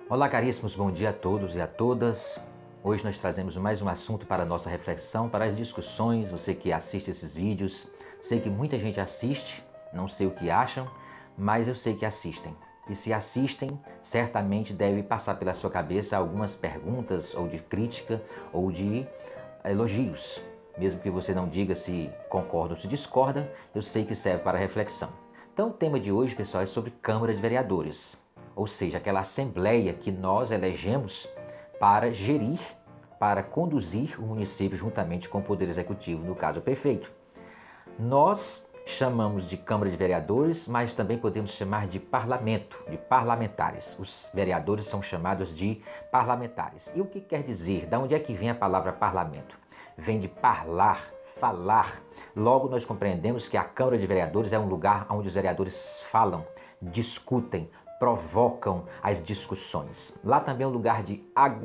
Olá, caríssimos, bom dia a todos e a todas. Hoje nós trazemos mais um assunto para a nossa reflexão, para as discussões. Você que assiste esses vídeos, sei que muita gente assiste, não sei o que acham, mas eu sei que assistem. E se assistem, certamente deve passar pela sua cabeça algumas perguntas ou de crítica ou de elogios. Mesmo que você não diga se concorda ou se discorda, eu sei que serve para reflexão. Então o tema de hoje, pessoal, é sobre Câmara de Vereadores. Ou seja, aquela assembleia que nós elegemos para gerir, para conduzir o município juntamente com o Poder Executivo, no caso o prefeito. Nós chamamos de Câmara de Vereadores, mas também podemos chamar de parlamento, de parlamentares. Os vereadores são chamados de parlamentares. E o que quer dizer? De onde é que vem a palavra parlamento? Vem de parlar, falar. Logo nós compreendemos que a Câmara de Vereadores é um lugar onde os vereadores falam, discutem, provocam as discussões. Lá também é um lugar de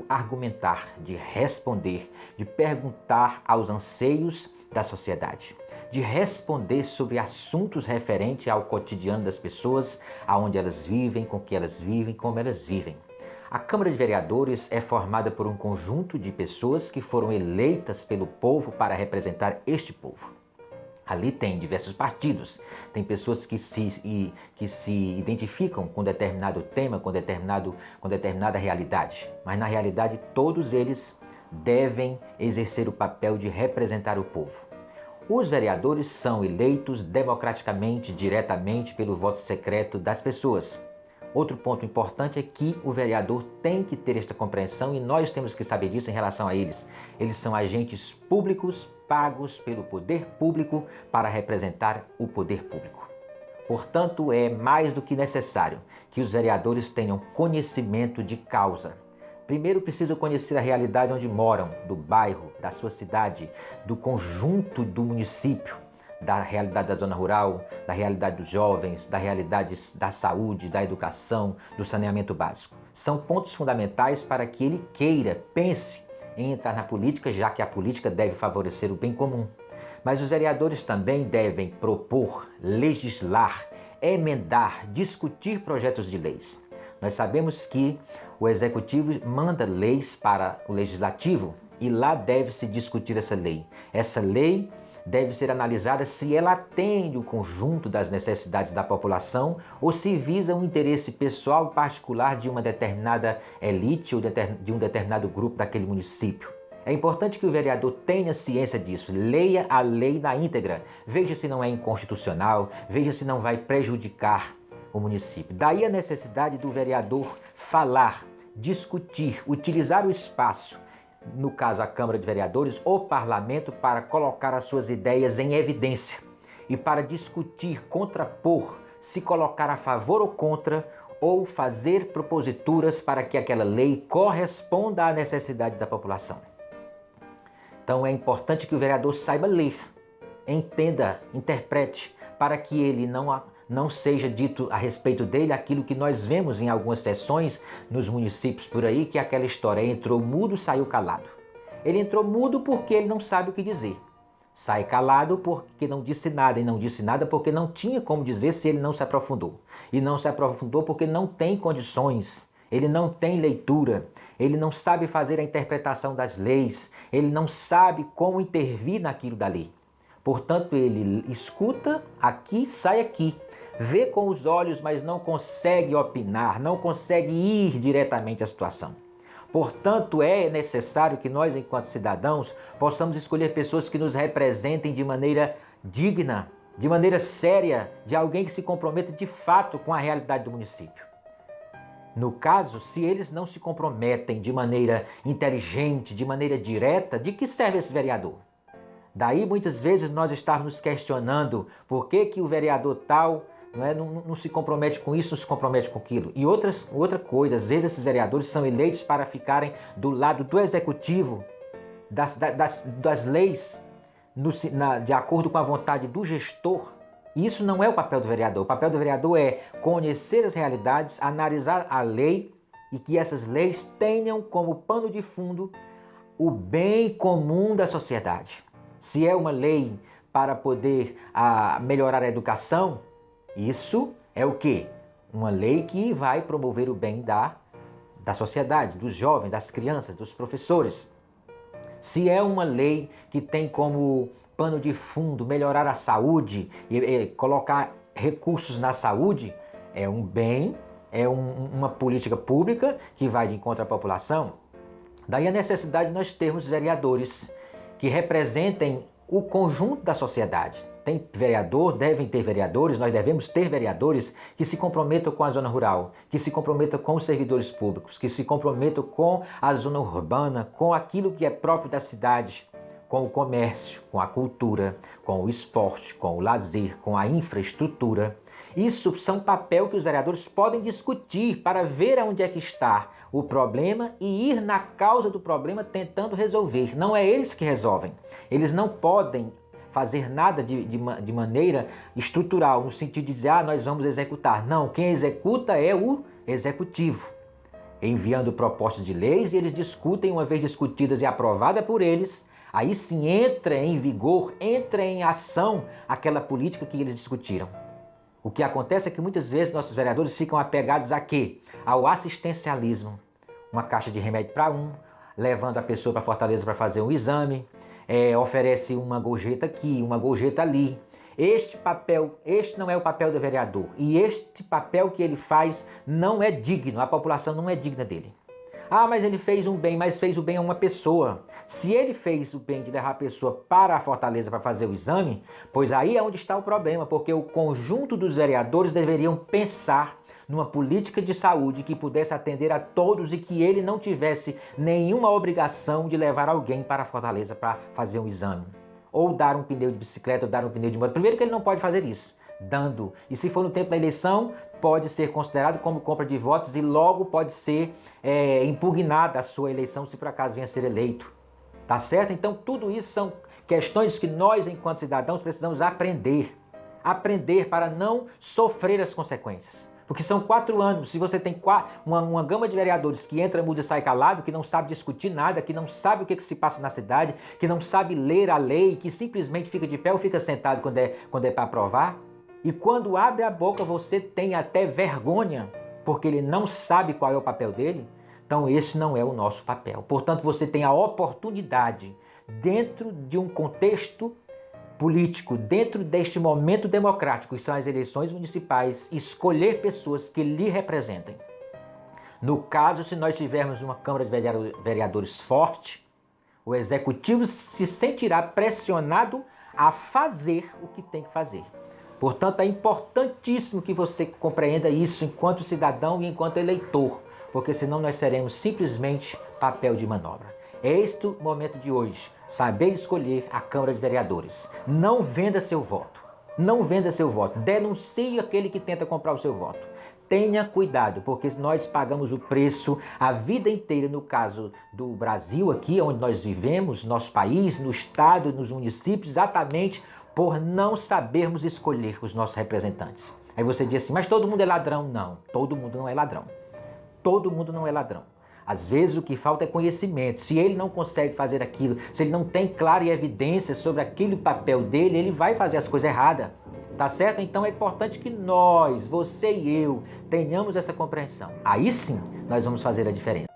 argumentar, de responder, de perguntar aos anseios da sociedade, de responder sobre assuntos referentes ao cotidiano das pessoas, aonde elas vivem, com que elas vivem, como elas vivem. A Câmara de Vereadores é formada por um conjunto de pessoas que foram eleitas pelo povo para representar este povo. Ali tem diversos partidos, tem pessoas que se identificam com determinado tema, com determinada realidade. Mas na realidade todos eles devem exercer o papel de representar o povo. Os vereadores são eleitos democraticamente, diretamente pelo voto secreto das pessoas. Outro ponto importante é que o vereador tem que ter esta compreensão e nós temos que saber disso em relação a eles. Eles são agentes públicos pagos pelo poder público para representar o poder público. Portanto, é mais do que necessário que os vereadores tenham conhecimento de causa. Primeiro precisam conhecer a realidade onde moram, do bairro, da sua cidade, do conjunto do município, da realidade da zona rural, da realidade dos jovens, da realidade da saúde, da educação, do saneamento básico. São pontos fundamentais para que ele queira, pense em entrar na política, já que a política deve favorecer o bem comum. Mas os vereadores também devem propor, legislar, emendar, discutir projetos de leis. Nós sabemos que o Executivo manda leis para o Legislativo e lá deve-se discutir essa lei. Essa lei deve ser analisada se ela atende o conjunto das necessidades da população ou se visa um interesse pessoal particular de uma determinada elite ou de um determinado grupo daquele município. É importante que o vereador tenha ciência disso, leia a lei na íntegra, veja se não é inconstitucional, veja se não vai prejudicar o município. Daí a necessidade do vereador falar, discutir, utilizar o espaço, no caso a Câmara de Vereadores, o Parlamento, para colocar as suas ideias em evidência e para discutir, contrapor, se colocar a favor ou contra, ou fazer proposituras para que aquela lei corresponda à necessidade da população. Então é importante que o vereador saiba ler, entenda, interprete, para que ele não seja dito a respeito dele aquilo que nós vemos em algumas sessões nos municípios por aí, que é aquela história, entrou mudo, saiu calado. Ele entrou mudo porque ele não sabe o que dizer. Sai calado porque não disse nada, e não disse nada porque não tinha como dizer se ele não se aprofundou. E não se aprofundou porque não tem condições, ele não tem leitura, ele não sabe fazer a interpretação das leis, ele não sabe como intervir naquilo da lei. Portanto, ele escuta aqui, sai aqui, vê com os olhos, mas não consegue opinar, não consegue ir diretamente à situação. Portanto, é necessário que nós, enquanto cidadãos, possamos escolher pessoas que nos representem de maneira digna, de maneira séria, de alguém que se comprometa de fato com a realidade do município. No caso, se eles não se comprometem de maneira inteligente, de maneira direta, de que serve esse vereador? Daí muitas vezes nós estamos nos questionando por que o vereador tal não se compromete com isso, não se compromete com aquilo. E outra coisa, às vezes esses vereadores são eleitos para ficarem do lado do executivo, das leis, de acordo com a vontade do gestor. E isso não é o papel do vereador. O papel do vereador é conhecer as realidades, analisar a lei e que essas leis tenham como pano de fundo o bem comum da sociedade. Se é uma lei para poder melhorar a educação, isso é o quê? Uma lei que vai promover o bem da sociedade, dos jovens, das crianças, dos professores. Se é uma lei que tem como pano de fundo melhorar a saúde e colocar recursos na saúde, é um bem, uma política pública que vai de encontro à população. Daí a necessidade de nós termos vereadores que representem o conjunto da sociedade. Tem vereador, devem ter vereadores, nós devemos ter vereadores que se comprometam com a zona rural, que se comprometam com os servidores públicos, que se comprometam com a zona urbana, com aquilo que é próprio da cidade, com o comércio, com a cultura, com o esporte, com o lazer, com a infraestrutura. Isso são papel que os vereadores podem discutir para ver aonde é que está o problema e ir na causa do problema tentando resolver. Não é eles que resolvem. Eles não podem fazer nada de maneira estrutural, no sentido de dizer, nós vamos executar. Não, quem executa é o executivo, enviando propostas de leis e eles discutem, uma vez discutidas e aprovadas por eles, aí sim entra em vigor, entra em ação aquela política que eles discutiram. O que acontece é que muitas vezes nossos vereadores ficam apegados a quê? Ao assistencialismo. Uma caixa de remédio para levando a pessoa para Fortaleza para fazer um exame, oferece uma gorjeta aqui, uma gorjeta ali. Este não é o papel do vereador. E este papel que ele faz não é digno, a população não é digna dele. Mas ele fez um bem, mas fez o bem a uma pessoa. Se ele fez o bem de levar a pessoa para a Fortaleza para fazer o exame, pois aí é onde está o problema, porque o conjunto dos vereadores deveriam pensar numa política de saúde que pudesse atender a todos e que ele não tivesse nenhuma obrigação de levar alguém para a Fortaleza para fazer um exame. Ou dar um pneu de bicicleta, ou dar um pneu de moto. Primeiro que ele não pode fazer isso, dando. E se for no tempo da eleição, pode ser considerado como compra de votos e logo pode ser impugnada a sua eleição se por acaso venha a ser eleito. Tá certo? Então tudo isso são questões que nós, enquanto cidadãos, precisamos aprender. Aprender para não sofrer as consequências. Porque são 4 anos, se você tem uma gama de vereadores que entra, muda e sai calado, que não sabe discutir nada, que não sabe o que se passa na cidade, que não sabe ler a lei, que simplesmente fica de pé ou fica sentado quando é para aprovar, e quando abre a boca você tem até vergonha, porque ele não sabe qual é o papel dele, então esse não é o nosso papel. Portanto, você tem a oportunidade, dentro de um contexto político, dentro deste momento democrático, que são as eleições municipais, escolher pessoas que lhe representem. No caso, se nós tivermos uma Câmara de Vereadores forte, o Executivo se sentirá pressionado a fazer o que tem que fazer. Portanto, é importantíssimo que você compreenda isso enquanto cidadão e enquanto eleitor, porque senão nós seremos simplesmente papel de manobra. É este o momento de hoje. Saber escolher a Câmara de Vereadores. Não venda seu voto. Não venda seu voto. Denuncie aquele que tenta comprar o seu voto. Tenha cuidado, porque nós pagamos o preço a vida inteira, no caso do Brasil, aqui onde nós vivemos, nosso país, no estado, nos municípios, exatamente por não sabermos escolher os nossos representantes. Aí você diz assim, mas todo mundo é ladrão? Não, todo mundo não é ladrão. Todo mundo não é ladrão. Às vezes o que falta é conhecimento. Se ele não consegue fazer aquilo, se ele não tem clara e evidência sobre aquele papel dele, ele vai fazer as coisas erradas. Tá certo? Então é importante que nós, você e eu, tenhamos essa compreensão. Aí sim nós vamos fazer a diferença.